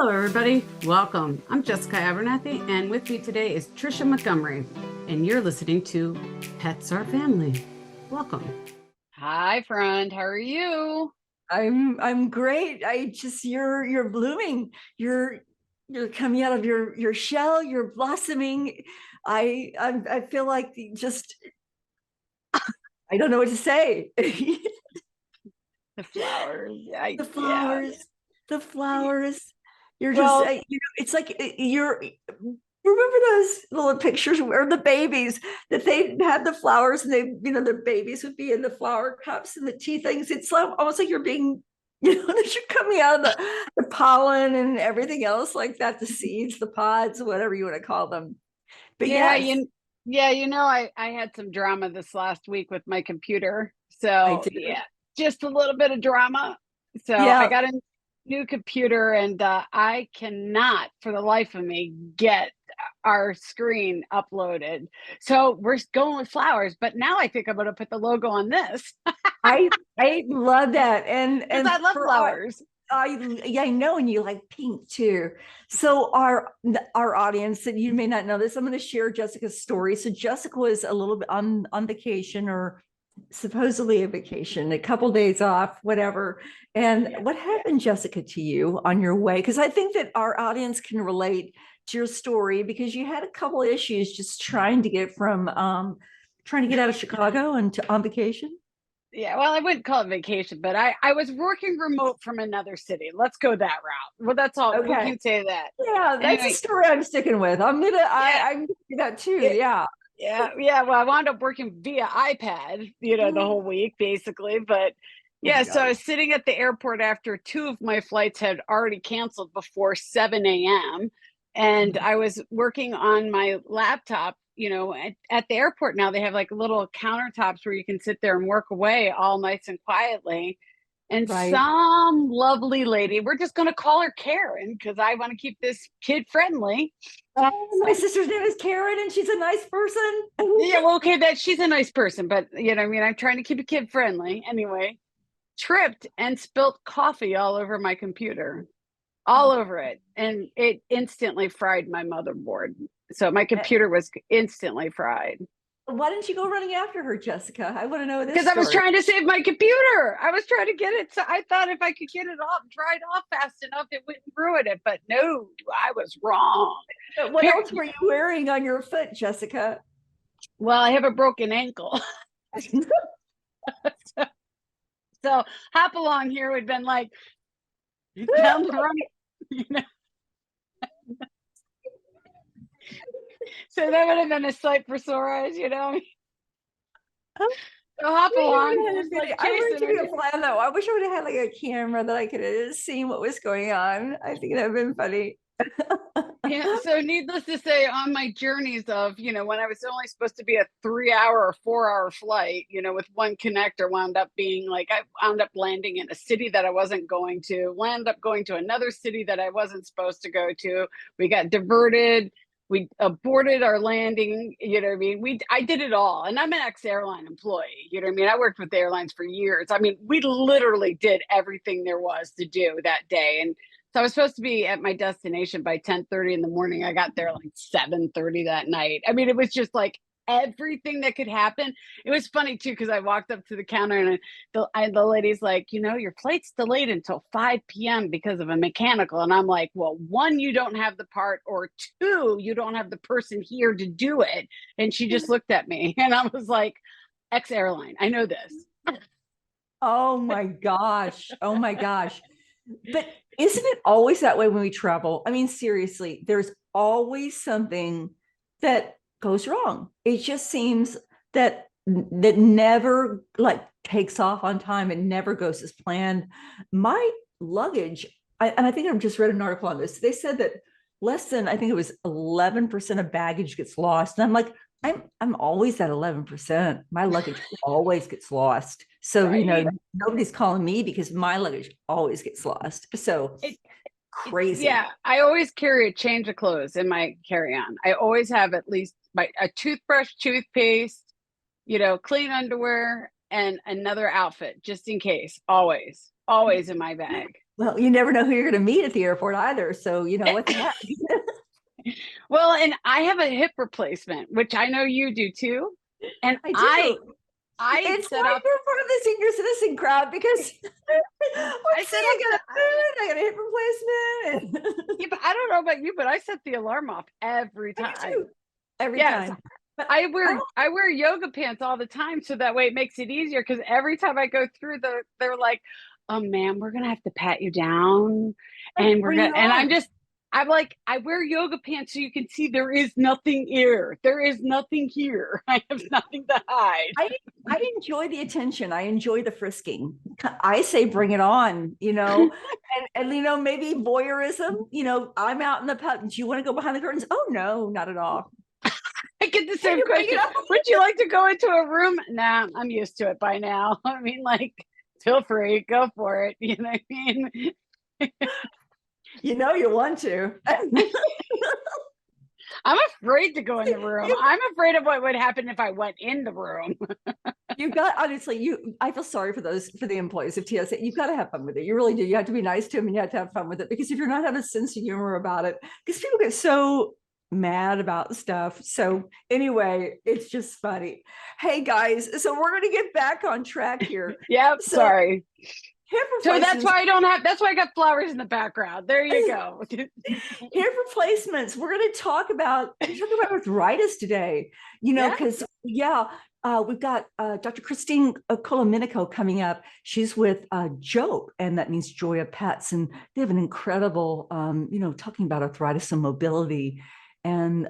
Hello, everybody. Welcome. I'm Jessica Abernathy, and with me today is Trisha Montgomery, and you're listening to Pets Are Family. Welcome. Hi, friend. How are you? I'm great. You're blooming. You're coming out of your shell. You're blossoming. I feel like just I don't know what to say. The flowers. The flowers, the flowers. You're Well, just it's like you're. Remember those little pictures where the babies that they had the flowers and their babies would be in the flower cups and the tea things. It's like, almost like you're being, that you're coming out of the pollen and everything else like that, the seeds, the pods, whatever you want to call them. But yeah, yes, I had some drama this last week with my computer. I So do. yeah, just a little bit of drama. So I Yeah. got a new computer and I cannot for the life of me get our screen uploaded. So we're going with flowers, but now I think I'm going to put the logo on this I love that. because And I love for flowers. yeah, I know, and you like pink too. So our audience, and you may not know this, I'm going to share Jessica's story. So Jessica was a little bit on vacation, or supposedly a vacation, a couple days off, whatever. And what happened, Jessica, to you on your way? Because I think that our audience can relate to your story, because you had a couple of issues just trying to get trying to get out of Chicago and on vacation. Yeah, well, I wouldn't call it vacation, but I was working remote from another city. Let's go that route. Well, that's all we Okay. can say that. Yeah, that's a Anyway, story I'm sticking with. yeah, I'm gonna do that too. yeah, Yeah. yeah. Well, I wound up working via iPad, the Oh whole week basically. But my yeah, so I gosh. was sitting at the airport after two of my flights had already canceled before 7 a.m. And I was working on my laptop. At the airport now, they have like little countertops where you can sit there and work away all nice and quietly. And Right. some lovely lady, we're just going to call her Karen because I want to keep this kid friendly. Oh, my sister's name is Karen, and she's a nice person. Yeah, well, okay, that she's a nice person, but I'm trying to keep a kid friendly anyway. Tripped and spilt coffee all over my computer, all over it, and it instantly fried my motherboard. So my computer was instantly fried Why didn't you go running after her, Jessica? I want to know this because I was story. trying to save my computer. I was trying to get it. So I thought if I could get it off, dried off fast enough, it wouldn't ruin it. But no, I was wrong. But what else were you wearing on your foot, Jessica? Well, I have a broken ankle. So hop along here would have been like down the run, you know. So that would have been a sight for sore eyes. So hop along, just like I would Jason. give you a plan though. I wish I would have had like a camera that I could have seen what was going on. I think that would have been funny. Yeah, so needless to say, on my journeys of, when I was only supposed to be a 3 hour or 4 hour flight, with one connector, wound up being like, I wound up landing in a city that I wasn't going to, wound up going to another city that I wasn't supposed to go to. We got diverted. We aborted our landing, you know what I mean? I did it all. And I'm an ex-airline employee, you know what I mean? I worked with airlines for years. I mean, we literally did everything there was to do that day. And so I was supposed to be at my destination by 10:30 in the morning. I got there like 7:30 that night. I mean, it was just like everything that could happen. It was funny too, because I walked up to the counter and the lady's like, your flight's delayed until 5 p.m. because of a mechanical. And I'm like, well, one, you don't have the part, or two, you don't have the person here to do it. And she just looked at me and I was like, ex-airline, I know this. Oh my gosh. Oh my gosh. But isn't it always that way when we travel? I mean, seriously, there's always something that goes wrong. It just seems that never like takes off on time and never goes as planned. My luggage, and I think I've just read an article on this. They said that less than, I think it was 11% of baggage gets lost. And I'm like, I'm always at 11%. My luggage always gets lost. So, Right. nobody's calling me because my luggage always gets lost. So crazy. Yeah, I always carry a change of clothes in my carry-on. I always have at least a toothbrush, toothpaste, clean underwear, and another outfit just in case. Always in my bag. Well, you never know who you're going to meet at the airport either. So, you know what the heck? Well, and I have a hip replacement, which I know you do too. And I I do. I It's set like up you're part of the senior citizen crowd because I let's see, set I up got a the food, I got a hip replacement. yeah, but I don't know about you, but I set the alarm off every I do time. too, every Yes, time. But I wear yoga pants all the time, so that way it makes it easier. Because every time I go through they're like, "Oh, ma'am, we're gonna have to pat you down, and we're bring gonna." it And on. I'm like, I wear yoga pants so you can see there is nothing here. There is nothing here. I have nothing to hide. I enjoy the attention. I enjoy the frisking. I say bring it on, you know, and you know, maybe voyeurism, you know, I'm out in the pub. Do you want to go behind the curtains? Oh no, not at all. I get the Can same you bring question. it up? Would you like to go into a room? Nah, I'm used to it by now. I mean, like, feel free, go for it. You know what I mean? You know you want to. I'm afraid to go in the room. I'm afraid of what would happen if I went in the room. You've got, honestly, I feel sorry for the employees of TSA. You've got to have fun with it. You really do. You have to be nice to them and you have to have fun with it, because if you're not having a sense of humor about it, because people get so mad about stuff. So anyway, it's just funny. Hey guys, so we're going to get back on track here. Yep, So sorry. hip So that's replacements, why that's why I got flowers in the background. There you go. hip replacements. We're going to talk about arthritis today, you know, Yeah. because we've got Dr. Christine Colaminico coming up. She's with JOPE, and that means Joy of Pets. And they have an incredible, you know, talking about arthritis and mobility. And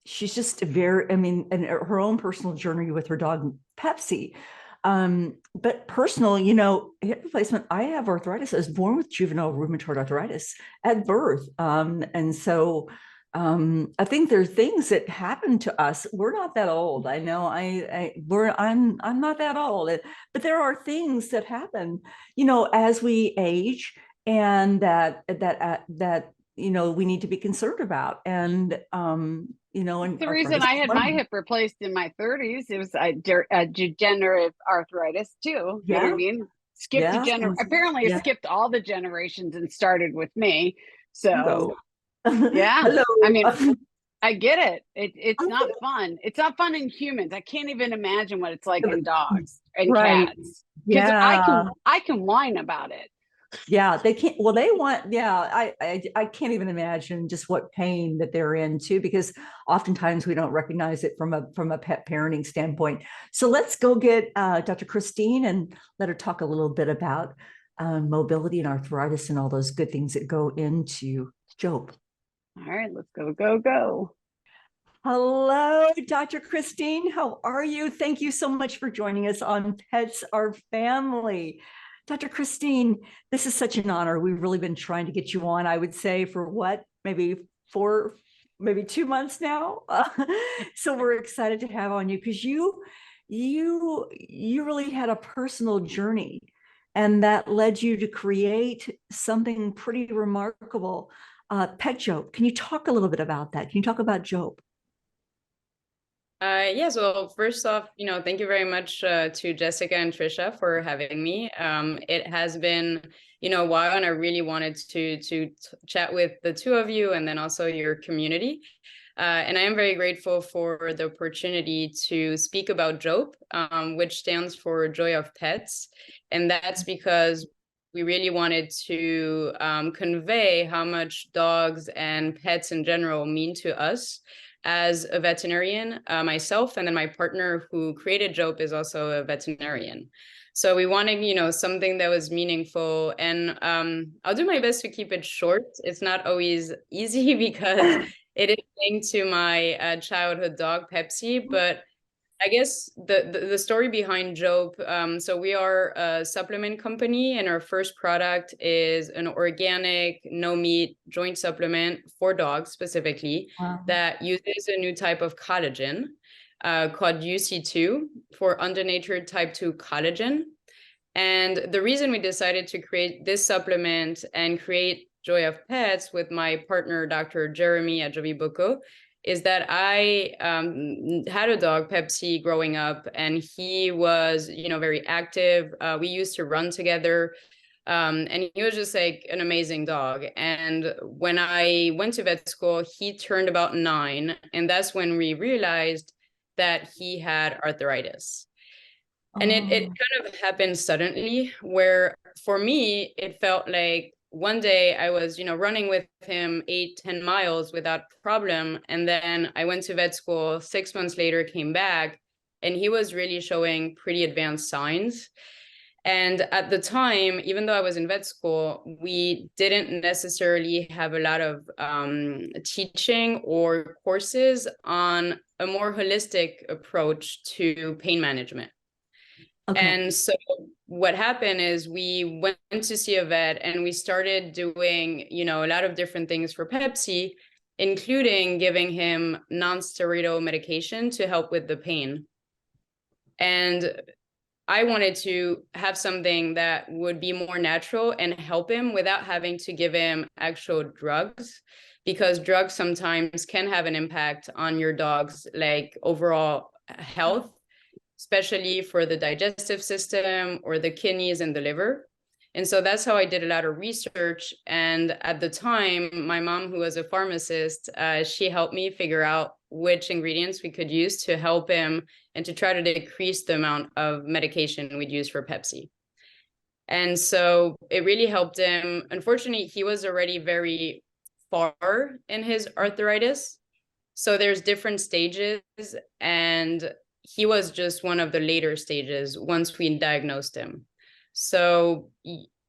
she's just very, I mean, and her own personal journey with her dog, Pepsi. But personal, you know, hip replacement, I have arthritis. I was born with juvenile rheumatoid arthritis at birth. And so I think there are things that happen to us. We're not that old. I know I'm not that old, but there are things that happen, you know, as we age, and that you know, we need to be concerned about. And you know, and The reason I had my hip replaced in my 30s, it was a degenerative arthritis too. You know what I mean? Apparently it skipped all the generations and started with me. So yeah, hello. I mean, I get it. It's not fun. It's not fun in humans. I can't even imagine what it's like in dogs and cats. Because I can whine about it. Yeah, they can't. Well, they want. Yeah, I can't even imagine just what pain that they're in too, because oftentimes we don't recognize it from a pet parenting standpoint. So let's go get Dr. Christine and let her talk a little bit about mobility and arthritis and all those good things that go into JOPE. All right, let's go. Hello, Dr. Christine. How are you? Thank you so much for joining us on Pets Are Family. Dr. Christine, this is such an honor. We've really been trying to get you on, I would say, for what, maybe 2 months now. So we're excited to have on you, because you really had a personal journey, and that led you to create something pretty remarkable, Pet JOPE. Can you talk a little bit about that? Can you talk about JOPE? Yes, well, first off, you know, thank you very much to Jessica and Trisha for having me. It has been, you know, a while, and I really wanted to chat with the two of you, and then also your community. And I am very grateful for the opportunity to speak about JOPE, which stands for Joy of Pets. And that's because we really wanted to convey how much dogs and pets in general mean to us. As a veterinarian, myself, and then my partner who created JOPE is also a veterinarian. So we wanted, you know, something that was meaningful, and I'll do my best to keep it short. It's not always easy because it is linked to my childhood dog, Pepsi, but I guess the story behind JOPE, so we are a supplement company, and our first product is an organic, no meat joint supplement for dogs specifically. Wow. That uses a new type of collagen called UC2 for undenatured type 2 collagen. And the reason we decided to create this supplement and create Joy of Pets with my partner, Dr. Jeremy Ajobiboko, is that I had a dog, Pepsi, growing up, and he was, you know, very active. We used to run together. And he was just like an amazing dog. And when I went to vet school, he turned about 9. And that's when we realized that he had arthritis. And it kind of happened suddenly, where for me, it felt like one day I was, running with him 8-10 miles without problem. And then I went to vet school, 6 months later, came back, and he was really showing pretty advanced signs. And at the time, even though I was in vet school, we didn't necessarily have a lot of teaching or courses on a more holistic approach to pain management. Okay. And so what happened is we went to see a vet, and we started doing, a lot of different things for Pepsi, including giving him non-steroidal medication to help with the pain. And I wanted to have something that would be more natural and help him without having to give him actual drugs, because drugs sometimes can have an impact on your dog's like overall health, especially for the digestive system or the kidneys and the liver. And so that's how I did a lot of research. And at the time, my mom, who was a pharmacist, she helped me figure out which ingredients we could use to help him and to try to decrease the amount of medication we'd use for Pepsi. And so it really helped him. Unfortunately, he was already very far in his arthritis. So there's different stages, and he was just one of the later stages once we diagnosed him. So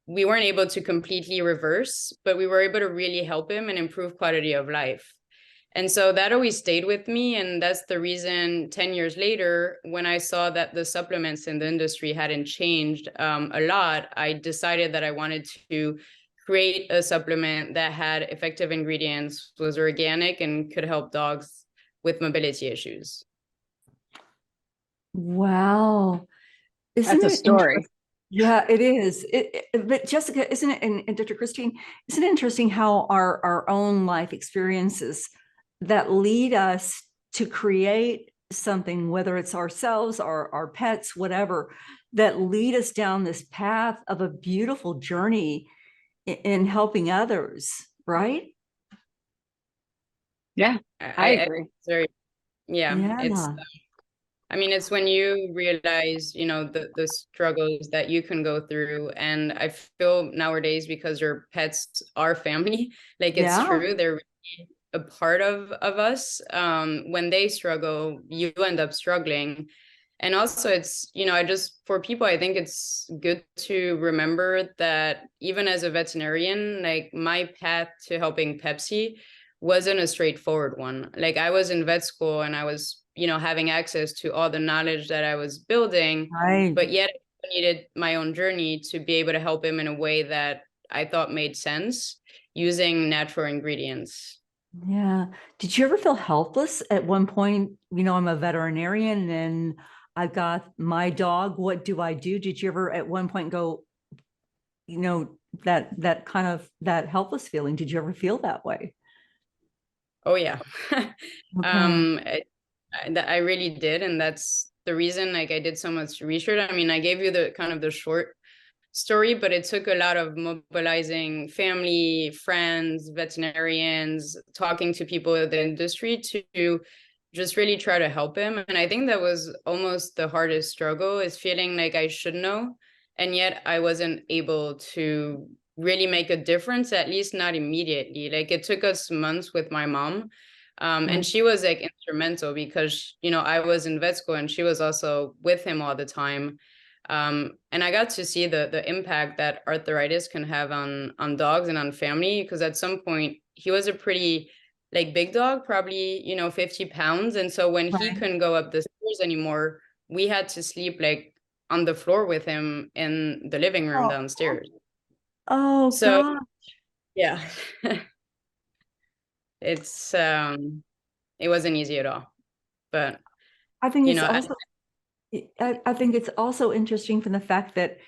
we weren't able to completely reverse, but we were able to really help him and improve quality of life. And so that always stayed with me. And that's the reason 10 years later, when I saw that the supplements in the industry hadn't changed a lot, I decided that I wanted to create a supplement that had effective ingredients, was organic, and could help dogs with mobility issues. Wow. Isn't That's a it story. interesting? Yeah, it is. But Jessica, isn't it, and Dr. Christine, isn't it interesting how our own life experiences that lead us to create something, whether it's ourselves or our pets, whatever, that lead us down this path of a beautiful journey in helping others, right? Yeah, I agree. It's I mean, it's when you realize, the struggles that you can go through. And I feel nowadays, because your pets are family, like it's true, they're really a part of us. When they struggle, you end up struggling. And also it's, for people, I think it's good to remember that even as a veterinarian, like my path to helping Pepsi wasn't a straightforward one. Like I was in vet school, and I was, having access to all the knowledge that I was building, but yet I needed my own journey to be able to help him in a way that I thought made sense, using natural ingredients. Yeah. Did you ever feel helpless at one point? I'm a veterinarian and I've got my dog. What do I do? Did you ever at one point go, that kind of that helpless feeling? Did you ever feel that way? Oh yeah. Okay. I really did. And that's the reason, like, I did so much research. I mean, I gave you the kind of the short story, but it took a lot of mobilizing family, friends, veterinarians, talking to people in the industry to just really try to help him. And I think that was almost the hardest struggle, is feeling like I should know, and yet I wasn't able to really make a difference, at least not immediately. Like it took us months with my mom. And she was like instrumental, because, I was in vet school and she was also with him all the time. And I got to see the impact that arthritis can have on dogs and on family, because at some point he was a pretty like big dog, probably, 50 pounds. And so when he couldn't go up the stairs anymore, we had to sleep like on the floor with him in the living room downstairs. Oh, So God. yeah. It's it wasn't easy at all, but I think it's also I think it's also interesting from the fact that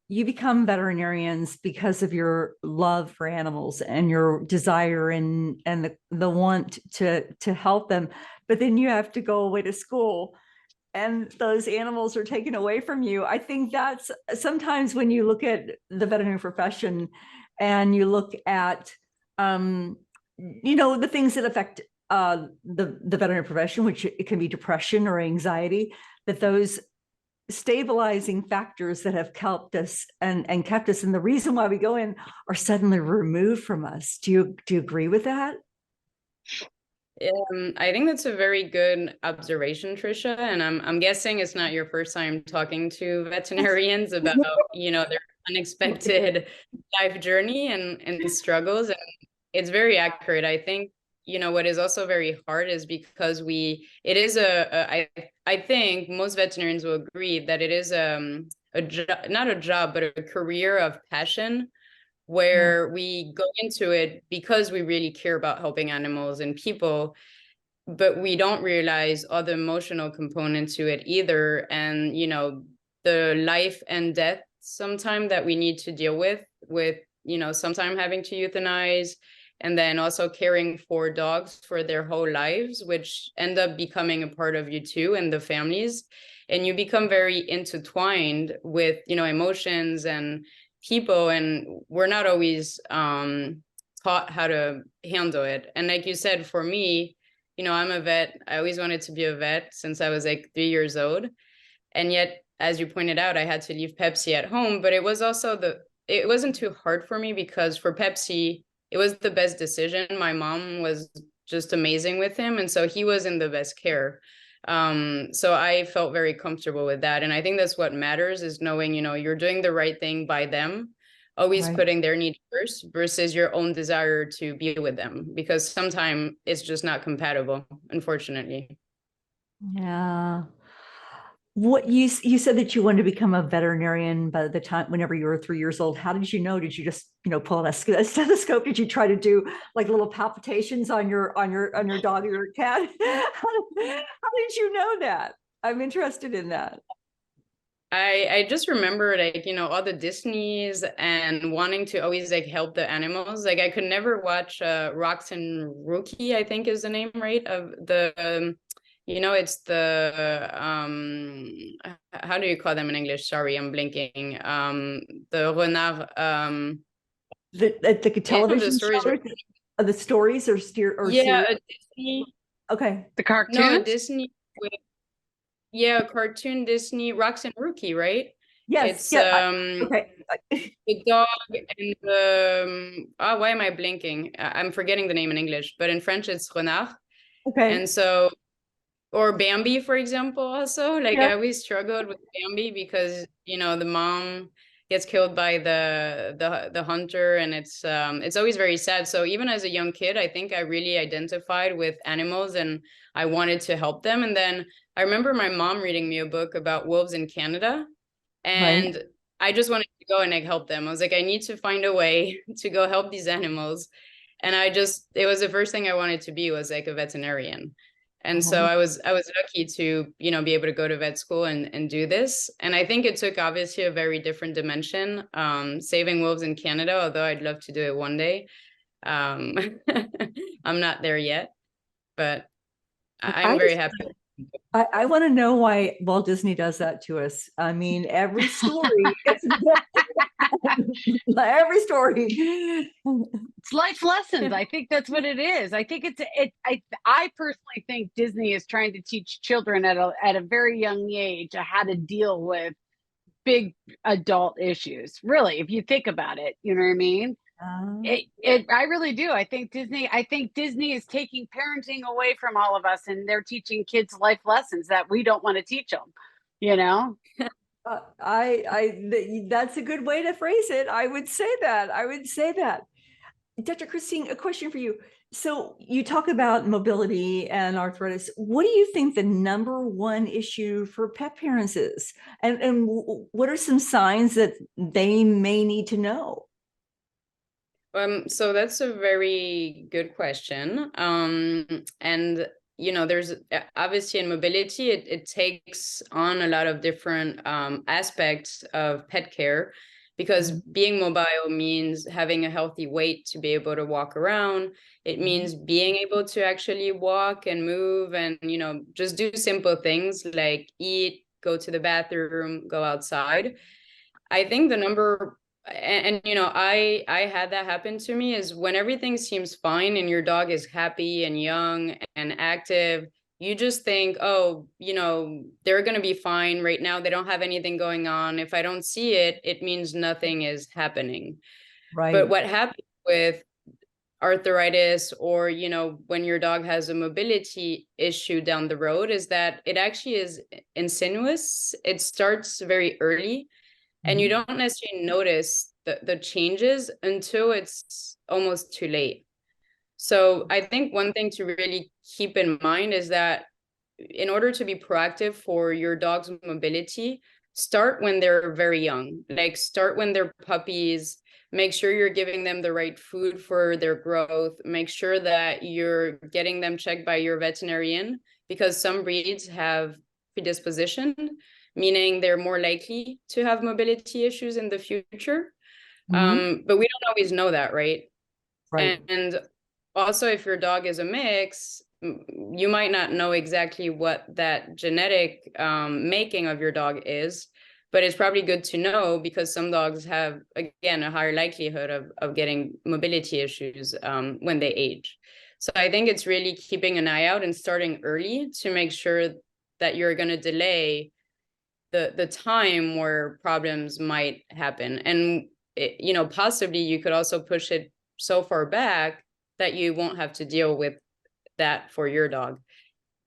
you become veterinarians because of your love for animals and your desire and the want to help them, but then you have to go away to school and those animals are taken away from you. I think that's sometimes when you look at the veterinary profession and you look at, the things that affect the veterinary profession, which it can be depression or anxiety, that those stabilizing factors that have helped us and kept us, and the reason why we go in, are suddenly removed from us. Do you agree with that? I think that's a very good observation, Trisha. And I'm guessing it's not your first time talking to veterinarians about, their unexpected life journey and struggles. And it's very accurate. I think, what is also very hard is because I think most veterinarians will agree that it is not a job, but a career of passion, where we go into it because we really care about helping animals and people, but we don't realize all the emotional component to it either. And, the life and death sometime that we need to deal with, sometime having to euthanize, and then also caring for dogs for their whole lives, which end up becoming a part of you too, and the families. And you become very intertwined with, emotions and people, and we're not always taught how to handle it. And like you said, for me, I'm a vet. I always wanted to be a vet since I was like 3 years old. And yet, as you pointed out, I had to leave Pepsi at home, but it was also it wasn't too hard for me because for Pepsi, it was the best decision. My mom was just amazing with him. And so he was in the best care. So I felt very comfortable with that. And I think that's what matters, is knowing, you're doing the right thing by them, always putting their need first versus your own desire to be with them, because sometimes it's just not compatible, unfortunately. Yeah. What you said that you wanted to become a veterinarian by the time, whenever you were 3 years old. How did you know? Did you just, pull out a stethoscope? Did you try to do like little palpitations on your dog or your cat? How did you know that? I'm interested in that. I just remember, like, all the Disneys and wanting to always like help the animals. Like I could never watch Rocks and Rookie, I think is the name, right? Of the it's the how do you call them in English? Sorry, I'm blinking. The renard the television stories shows, the stories or yeah, series? a Disney. Okay. The cartoons? No, a Disney with, yeah, cartoon Disney, Rocks and Rookie, right? Yes. It's Okay. the dog and the why am I blinking? I'm forgetting the name in English, but in French it's renard. Okay. And so, or Bambi, for example, also. Like Yeah. I always struggled with Bambi because, the mom gets killed by the hunter, and it's always very sad. So even as a young kid, I think I really identified with animals and I wanted to help them. And then I remember my mom reading me a book about wolves in Canada, and I just wanted to go and like help them. I was like, I need to find a way to go help these animals. And it was the first thing I wanted to be, was like a veterinarian. And so I was lucky to, be able to go to vet school and do this. And I think it took obviously a very different dimension, saving wolves in Canada, although I'd love to do it one day. I'm not there yet, but I'm very happy. I want to know why Walt Disney does that to us. I mean, every story, every story. It's life lessons. I think that's what it is. I think I personally think Disney is trying to teach children at a very young age how to deal with big adult issues. Really, if you think about it, you know what I mean? I really do. I think Disney is taking parenting away from all of us, and they're teaching kids life lessons that we don't want to teach them, That's a good way to phrase it. I would say that. Dr. Christine, a question for you. So you talk about mobility and arthritis. What do you think the number one issue for pet parents is? And what are some signs that they may need to know? So that's a very good question. And there's obviously in mobility, it takes on a lot of different aspects of pet care, because being mobile means having a healthy weight to be able to walk around. It means being able to actually walk and move and, just do simple things like eat, go to the bathroom, go outside. I think the number, and I had that happen to me, is when everything seems fine and your dog is happy and young and active, you just think, oh, they're going to be fine right now. They don't have anything going on. If I don't see it, it means nothing is happening. Right. But what happens with arthritis, or, when your dog has a mobility issue down the road, is that it actually is insidious. It starts very early, and you don't necessarily notice the changes until it's almost too late. So I think one thing to really keep in mind is that in order to be proactive for your dog's mobility, start when they're very young. Like, start when they're puppies. Make sure you're giving them the right food for their growth. Make sure that you're getting them checked by your veterinarian, because some breeds have predisposition, meaning they're more likely to have mobility issues in the future. But we don't always know that, right? Right. And also, if your dog is a mix, you might not know exactly what that genetic making of your dog is, but it's probably good to know, because some dogs have, again, a higher likelihood of getting mobility issues when they age. So I think it's really keeping an eye out and starting early to make sure that you're going to delay the time where problems might happen. And possibly you could also push it so far back that you won't have to deal with that for your dog.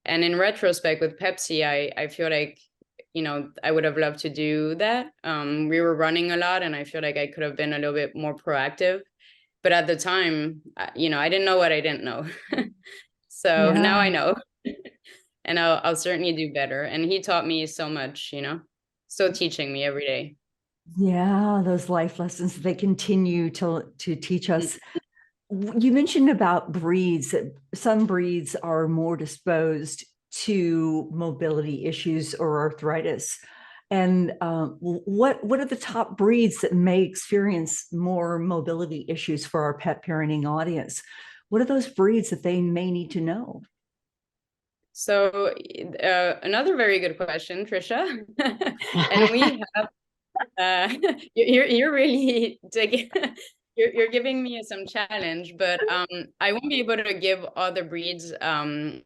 And in retrospect, with Pepsi, I feel like, I would have loved to do that. We were running a lot, and I feel like I could have been a little bit more proactive. But at the time, I didn't know what I didn't know. So now I know. And I'll certainly do better. And he taught me so much, still teaching me every day. Yeah, those life lessons, they continue to teach us. You mentioned about breeds, that some breeds are more disposed to mobility issues or arthritis. And what are the top breeds that may experience more mobility issues for our pet parenting audience? What are those breeds that they may need to know? So another very good question, Trisha. And we have, you're really digging. You're giving me some challenge, but I won't be able to give all the breeds from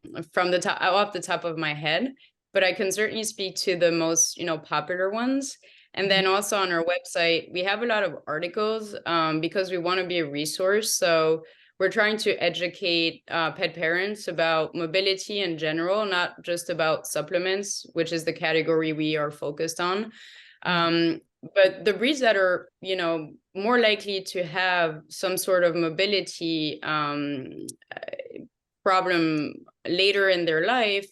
the top, off the top of my head, but I can certainly speak to the most popular ones. And then also on our website, we have a lot of articles because we want to be a resource. So we're trying to educate pet parents about mobility in general, not just about supplements, which is the category we are focused on. But the breeds that are, more likely to have some sort of mobility problem later in their life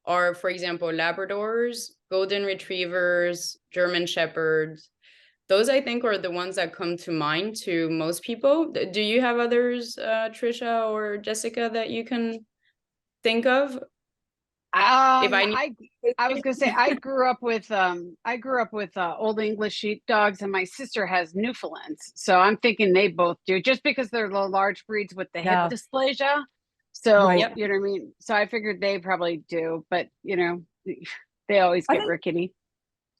are, for example, Labradors, Golden Retrievers, German Shepherds. Those, I think, are the ones that come to mind to most people. Do you have others, Trisha or Jessica, that you can think of? I was gonna say I grew up with Old English sheepdogs, and my sister has Newfoundlands, so I'm thinking they both do, just because they're the large breeds with the hip dysplasia. So you know what I mean. So I figured they probably do, but they always get rickety.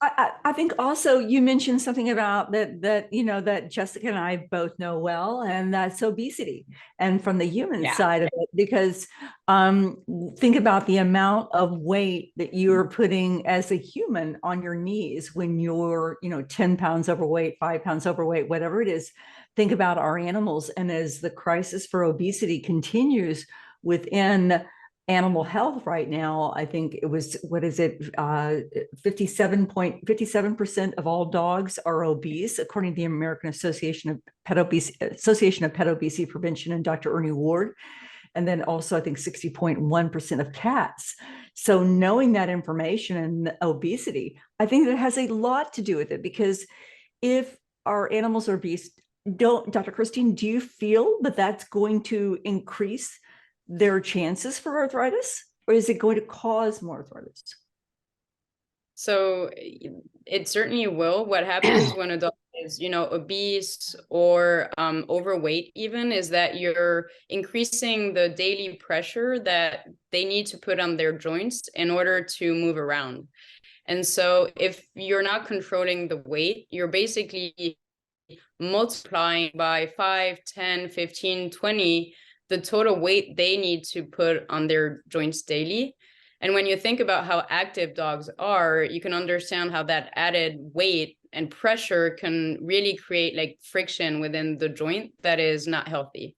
I think also you mentioned something about that Jessica and I both know well, and that's obesity, and from the human side of it, because think about the amount of weight that you're putting as a human on your knees when you're 10 pounds overweight, 5 pounds overweight, whatever it is. Think about our animals, and as the crisis for obesity continues within animal health right now, I think it was, 57% of all dogs are obese, according to the American Association of Pet Obesity Prevention and Dr. Ernie Ward. And then also, I think 60.1% of cats. So knowing that information and obesity, I think that has a lot to do with it, because if our animals are obese, Dr. Christine, do you feel that that's going to increase their chances for arthritis, or is it going to cause more arthritis? So it certainly will. What happens when a dog is, obese or overweight even, is that you're increasing the daily pressure that they need to put on their joints in order to move around. And so if you're not controlling the weight, you're basically multiplying by 5, 10, 15, 20 the total weight they need to put on their joints daily. And when you think about how active dogs are, you can understand how that added weight and pressure can really create like friction within the joint that is not healthy.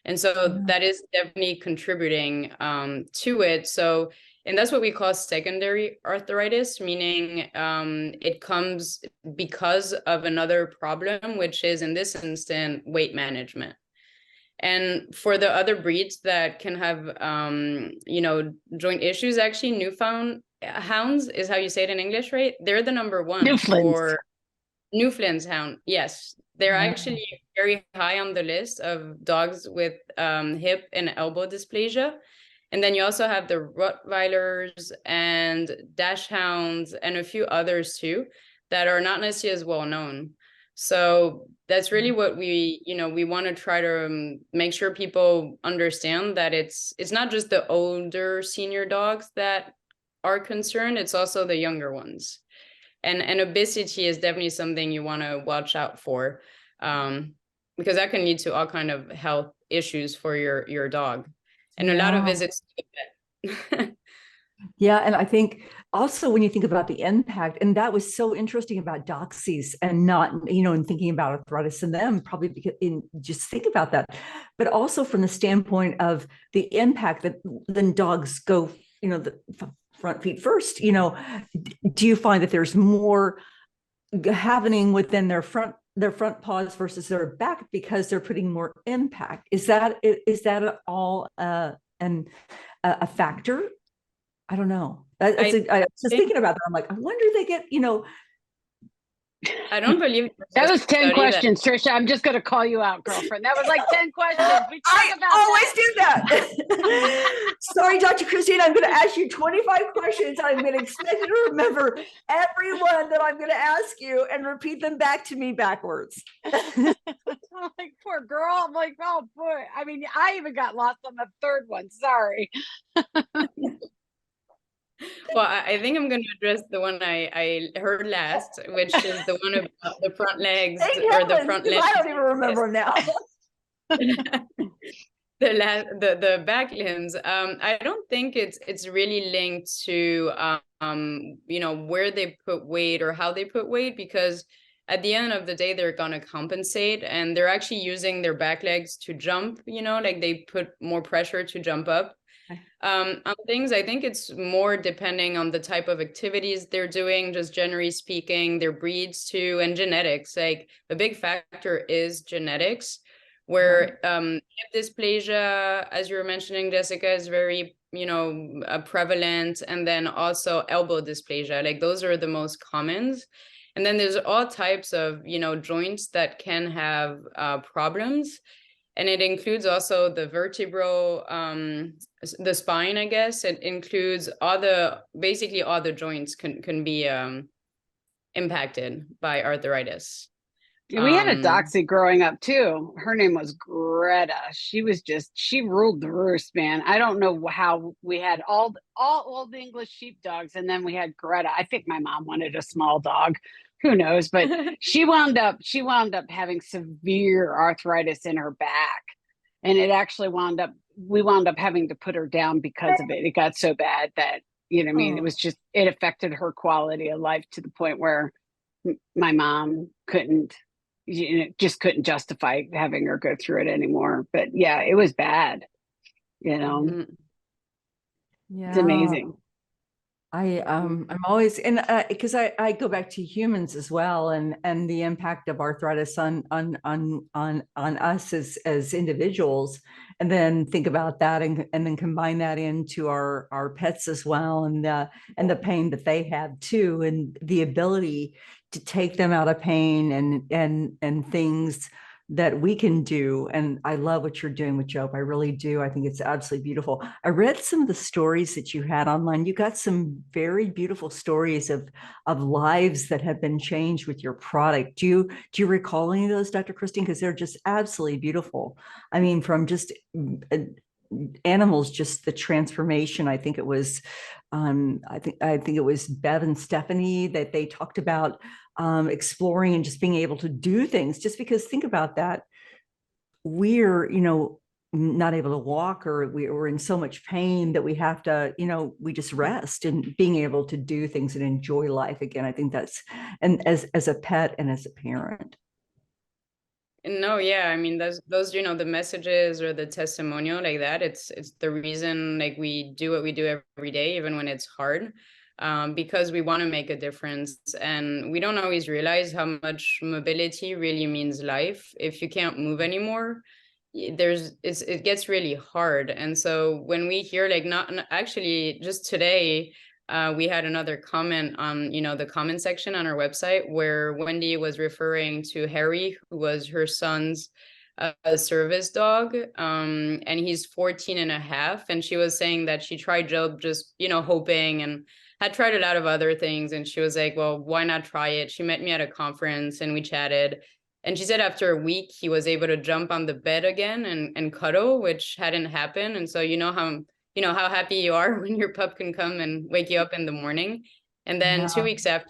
And so that is definitely contributing to it. So, and that's what we call secondary arthritis, meaning it comes because of another problem, which is in this instance, weight management. And for the other breeds that can have, joint issues, actually, Newfound hounds is how you say it in English, right? They're the number one for Newfoundland's hound. Yes, they're actually very high on the list of dogs with hip and elbow dysplasia. And then you also have the Rottweilers and Dachshunds and a few others too that are not necessarily as well known. So that's really what we want to try to make sure people understand, that it's not just the older senior dogs that are concerned, it's also the younger ones. And obesity is definitely something you want to watch out for, because that can lead to all kind of health issues for your dog, and a lot of visits to the vet. Yeah, and I think also when you think about the impact, and that was so interesting about doxies and not, and thinking about arthritis in them, probably because just think about that, but also from the standpoint of the impact that then dogs go, the front feet first, do you find that there's more happening within their front paws versus their back because they're putting more impact? Is that at all a factor? I don't know. I was just thinking about that. I'm like, I wonder if they get, I don't believe that was 10 questions, Trisha. I'm just going to call you out, girlfriend. That was like 10 questions. We always do that. Sorry, Dr. Christine, I'm going to ask you 25 questions. I'm going to expect you to remember every one that I'm going to ask you and repeat them back to me backwards. I'm like, poor girl. I'm like, oh boy. I mean, I even got lost on the third one. Sorry. Well, I think I'm going to address the one I heard last, which is the one about the front legs, or the front legs. I don't even remember now. the back limbs. I don't think it's really linked to where they put weight or how they put weight, because at the end of the day, they're going to compensate, and they're actually using their back legs to jump, like they put more pressure to jump up. On things, I think it's more depending on the type of activities they're doing, just generally speaking, their breeds too, and genetics. Like a big factor is genetics, where hip dysplasia, as you were mentioning, Jessica, is very prevalent, and then also elbow dysplasia. Like those are the most commons. And then there's all types of joints that can have problems. And it includes also the vertebral, the spine, I guess. It includes basically all the joints can be impacted by arthritis. We had a doxie growing up too. Her name was Greta. She ruled the roost, man. I don't know how we had all the English sheepdogs, and then we had Greta. I think my mom wanted a small dog. Who knows? But she wound up having severe arthritis in her back, and it actually we wound up having to put her down because of it. It got so bad that it was just, it affected her quality of life to the point where my mom just couldn't justify having her go through it anymore. But yeah, it was bad. Yeah. It's amazing. I'm always, and because I go back to humans as well, and the impact of arthritis on us as individuals, and then think about that and then combine that into our pets as well, and the pain that they have too, and the ability to take them out of pain and things that we can do. And I love what you're doing with JOPE. I really do. I think it's absolutely beautiful. I read some of the stories that you had online. You got some very beautiful stories of lives that have been changed with your product. Do you recall any of those, Dr. Christine? Because they're just absolutely beautiful. I mean, from just animals, just the transformation. I think it was I think it was Bev and Stephanie that they talked about exploring and just being able to do things. Just because, think about that, we're not able to walk, or we're in so much pain that we have to, we just rest, and being able to do things and enjoy life again. I think that's, and as a pet and as a parent. No, yeah, I mean, those the messages or the testimonial like that, it's the reason like we do what we do every day, even when it's hard, because we want to make a difference, and we don't always realize how much mobility really means life. If you can't move anymore, it gets really hard. And so when we hear like, not actually just today, we had another comment on, the comment section on our website, where Wendy was referring to Harry, who was her son's service dog. And he's 14 and a half. And she was saying that she tried JOPE just, hoping, and had tried a lot of other things. And she was like, well, why not try it? She met me at a conference and we chatted. And she said after a week, he was able to jump on the bed again and cuddle, which hadn't happened. And so how happy you are when your pup can come and wake you up in the morning. And then 2 weeks after,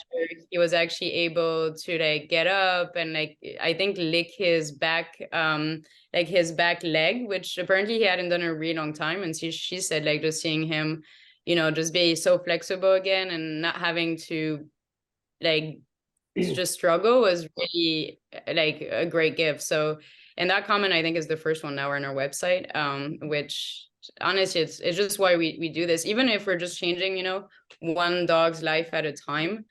he was actually able to like get up and like, I think, lick his back, like his back leg, which apparently he hadn't done in a really long time. And she said like just seeing him, just be so flexible again and not having to like just struggle was really like a great gift. So, and that comment, I think, is the first one now on our website, which honestly, it's just why we do this. Even if we're just changing, one dog's life at a time,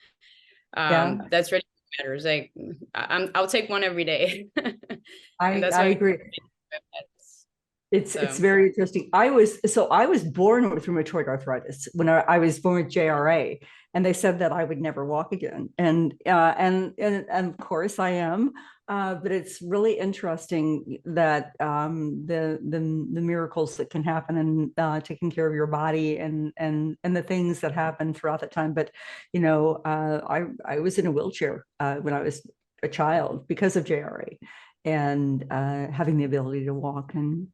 that's really what matters. Like I'll take one every day. I agree. It's very interesting. I was born with rheumatoid arthritis when I was born with JRA, and they said that I would never walk again. And of course I am. But it's really interesting that the miracles that can happen in taking care of your body and the things that happen throughout that time. But I was in a wheelchair when I was a child because of JRA, and having the ability to walk and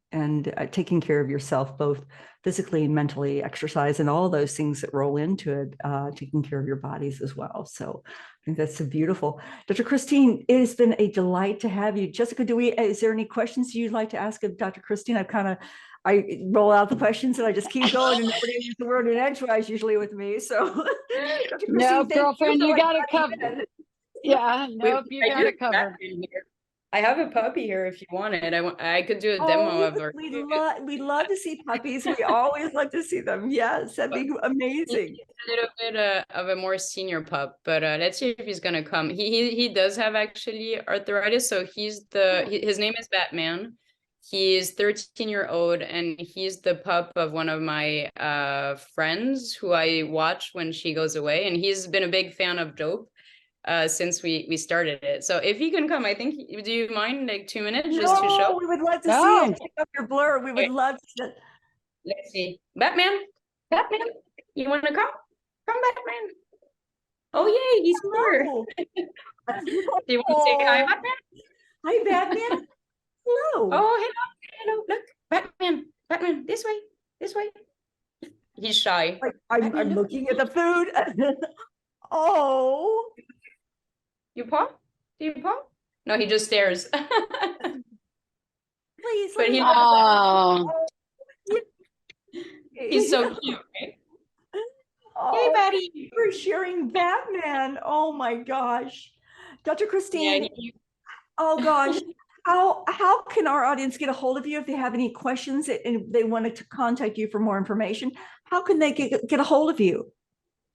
taking care of yourself, both physically and mentally, exercise, and all those things that roll into it, taking care of your bodies as well. So I think that's so beautiful. Dr. Christine, it has been a delight to have you. Jessica, is there any questions you'd like to ask of Dr. Christine? I roll out the questions and I just keep going, and nobody uses the word in edgewise usually with me. So no, girlfriend, you got it covered. Yeah, nope, you got it covered. I have a puppy here if you want it. I could do a demo of her. We love to see puppies. We always love to see them. Yes, that'd be amazing. He's a little bit of a more senior pup, but let's see if he's gonna come. He does have actually arthritis, so his name is Batman. He's 13-year-old, and he's the pup of one of my friends who I watch when she goes away, and he's been a big fan of JOPE since we started it. So if you can come, I think, do you mind like 2 minutes just to show? We would love to see it. Take up your blur. We would love to. Let's see. Batman, you want to come? Come, Batman. Oh, yay, he's here. Do you want to say hi, Batman? Hi, Batman. Hello. Oh, hello. Look, Batman, this way. He's shy. I'm looking at the food. Oh. You paw? Do you paw? No, he just stares. Please. But he's so cute, right? Hey, buddy. We're sharing Batman. Oh my gosh. Dr. Christine. Yeah, oh gosh. How can our audience get a hold of you if they have any questions and they wanted to contact you for more information? How can they get a hold of you?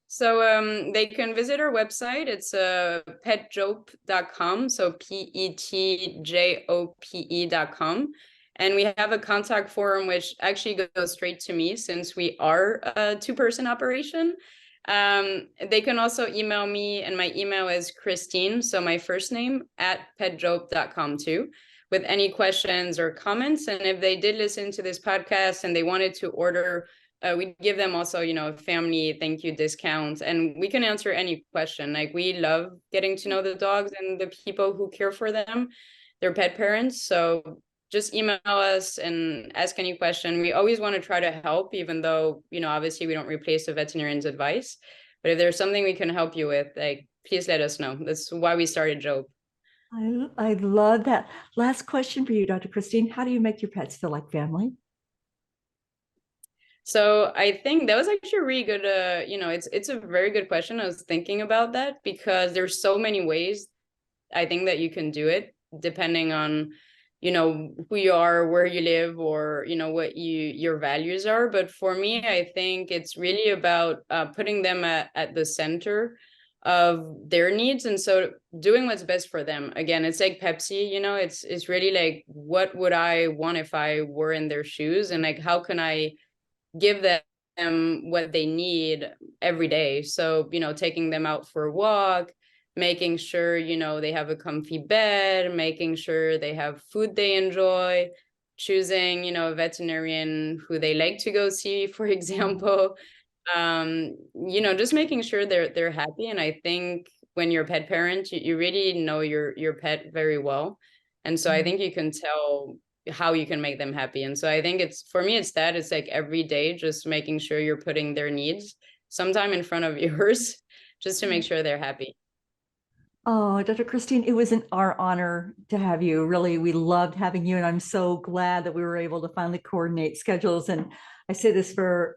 So they can visit our website. It's petjope.com. So petjope.com. And we have a contact form, which actually goes straight to me since we are a 2-person operation. They can also email me, and my email is Christine, so my first name, @petjope.com too. with any questions or comments. And if they did listen to this podcast and they wanted to order, we give them also, you know, family thank you discounts, and we can answer any question. Like, we love getting to know the dogs and the people who care for them, their pet parents. So just email us and ask any question. We always want to try to help, even though, you know, obviously we don't replace a veterinarian's advice. But if there's something we can help you with, like, please let us know. That's why we started JOPE. I love that. Last question for you, Dr. Christine. How do you make your pets feel like family? So I think that was actually a really good, you know, it's a very good question. I was thinking about that because there's so many ways I think that you can do it, depending on, you know, who you are, where you live, or, you know, what your values are. But for me, I think it's really about putting them at the center of their needs. And so doing what's best for them. Again, it's like Pepsi, you know, it's really like, what would I want if I were in their shoes? And like, how can I give them what they need every day? So, you know, taking them out for a walk, making sure, you know, they have a comfy bed, making sure they have food they enjoy, choosing, you know, a veterinarian who they like to go see, for example. You know, just making sure they're happy. And I think when you're a pet parent, you really know your pet very well. And so I think you can tell how you can make them happy. And so I think it's, for me, it's like every day, just making sure you're putting their needs sometime in front of yours, just to make sure they're happy. Oh, Dr. Christine, it was our honor to have you. Really, we loved having you, and I'm so glad that we were able to finally coordinate schedules. And I say this for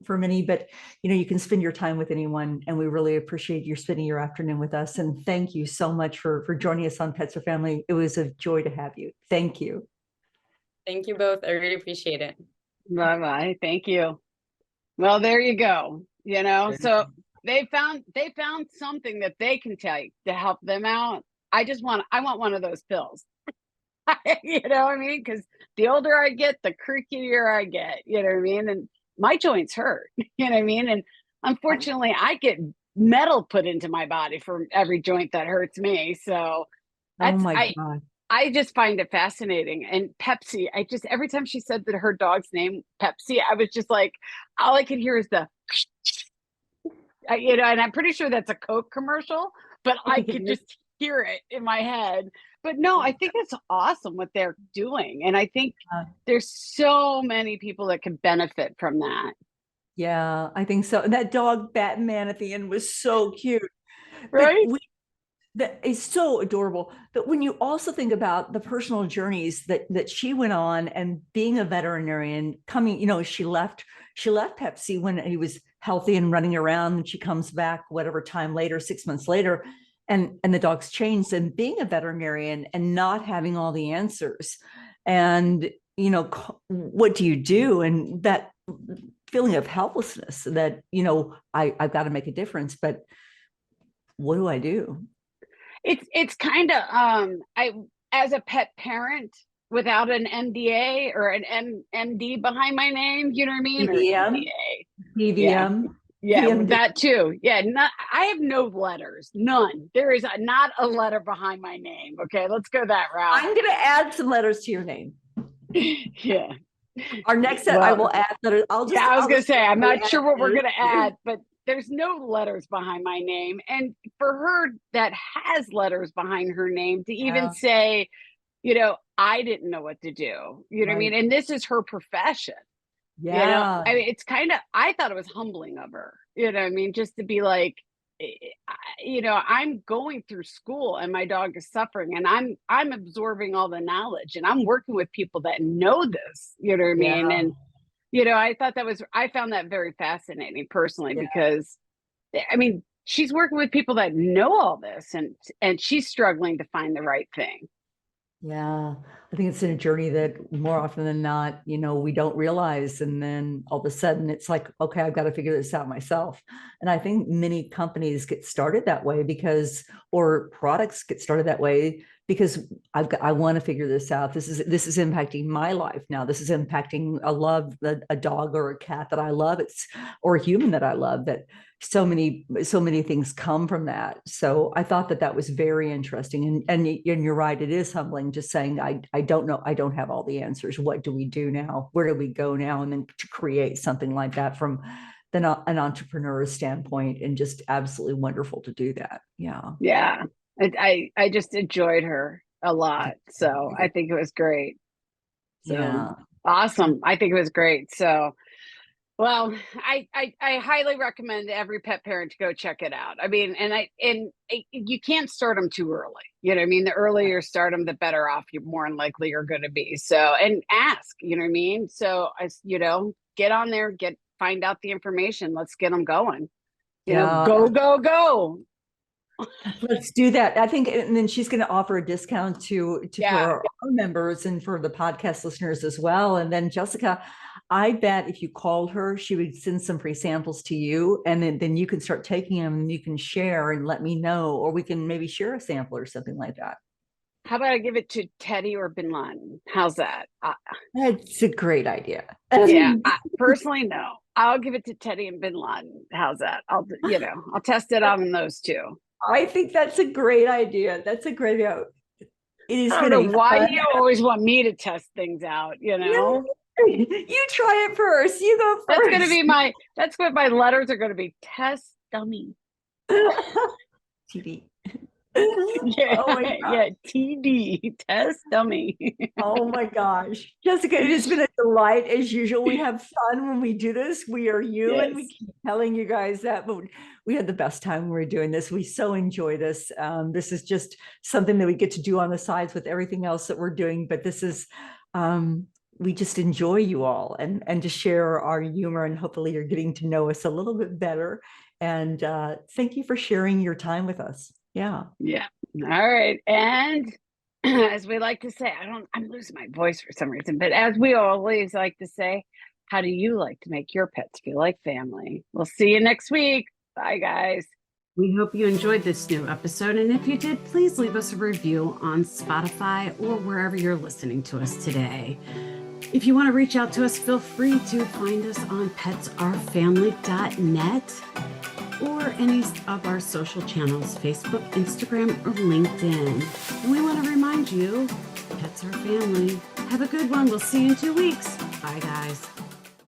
many, but you know, you can spend your time with anyone, and we really appreciate you spending your afternoon with us. And thank you so much for joining us on Pets or Family. It was a joy to have you. Thank you. Thank you both. I really appreciate it. Bye-bye. Thank you. Well, there you go. You know, so they found something that they can take to help them out. I want one of those pills. You know what I mean? Because the older I get, the creakier I get. You know what I mean? And my joints hurt. You know what I mean? And unfortunately, I get metal put into my body for every joint that hurts me. So Oh my God. I just find it fascinating. And Pepsi, every time she said that her dog's name Pepsi, I was just like, all I could hear is the, you know, and I'm pretty sure that's a Coke commercial, but I could just hear it in my head. But no, I think it's awesome what they're doing. And I think there's so many people that could benefit from that. Yeah, I think so. And that dog Batman at the end was so cute. Right? That is so adorable. But when you also think about the personal journeys that she went on, and being a veterinarian, coming, you know, she left Pepsi when he was healthy and running around, and she comes back whatever time later, 6 months later, and the dog's changed. And being a veterinarian and not having all the answers, and you know, what do you do? And that feeling of helplessness that, you know, I've got to make a difference, but what do I do? It's kind of I, as a pet parent without an NDA or an MD behind my name, you know what I mean? PVM, PVM, yeah, PVM. that too. Yeah, I have no letters, none. There is not a letter behind my name. Okay, let's go that route. I'm going to add some letters to your name. Yeah. Our next set, I will add letters. I was going to say, I'm not sure what we're going to add, but there's no letters behind my name. And for her that has letters behind her name to even say, you know, I didn't know what to do, you know what I mean? And this is her profession. Yeah. You know, I mean, it's kind of, I thought it was humbling of her, you know what I mean? Just to be like, you know, I'm going through school and my dog is suffering, and I'm absorbing all the knowledge, and I'm working with people that know this, you know what I mean? And you know, I found that very fascinating personally, because I mean, she's working with people that know all this, and she's struggling to find the right thing. Yeah, I think it's in a journey that more often than not, you know, we don't realize. And then all of a sudden it's like, okay, I've got to figure this out myself. And I think many companies get started that way or products get started that way because I want to figure this out. This is impacting my life now. This is impacting a dog or a cat that I love. Or a human that I love. That so many things come from that. So I thought that was very interesting. And you're right. It is humbling just saying, I don't know. I don't have all the answers. What do we do now? Where do we go now? And then to create something like that from an entrepreneur's standpoint, and just absolutely wonderful to do that. Yeah. Yeah. I just enjoyed her a lot. So I think it was great. So Yeah. awesome. I think it was great. So, well, I highly recommend every pet parent to go check it out. I mean, you can't start them too early. You know what I mean? The earlier you start them, the better off you're more than likely you're going to be. So, and ask, you know what I mean? So, get on there, find out the information. Let's get them going. You know, go. Let's do that. I think, and then she's going to offer a discount for our members and for the podcast listeners as well. And then Jessica, I bet if you called her, she would send some free samples to you, and then you can start taking them and you can share and let me know, or we can maybe share a sample or something like that. How about I give it to Teddy or Bin Laden? How's that? That's a great idea. Yeah, personally, no. I'll give it to Teddy and Bin Laden. How's that? I'll test it on those two. I think that's a great idea. That's a great idea. It is. I don't know why you always want me to test things out, you know? You try it first. You go first. That's gonna be that's what my letters are gonna be. Test dummy. TD. Yeah, TD, test dummy. Oh my gosh. Jessica, it has been a delight as usual. We have fun when we do this. We are human. Yes. We keep telling you guys that, but we had the best time when we were doing this. We so enjoy this. This is just something that we get to do on the sides with everything else that we're doing. But this is, we just enjoy you all and to share our humor, and hopefully you're getting to know us a little bit better. And thank you for sharing your time with us. Yeah. Yeah. All right. And as we like to say, I'm losing my voice for some reason, but as we always like to say, how do you like to make your pets feel like family? We'll see you next week. Bye, guys. We hope you enjoyed this new episode. And if you did, please leave us a review on Spotify or wherever you're listening to us today. If you want to reach out to us, feel free to find us on petsourfamily.net or any of our social channels, Facebook, Instagram, or LinkedIn. And we want to remind you, pets are family. Have a good one. We'll see you in 2 weeks. Bye, guys.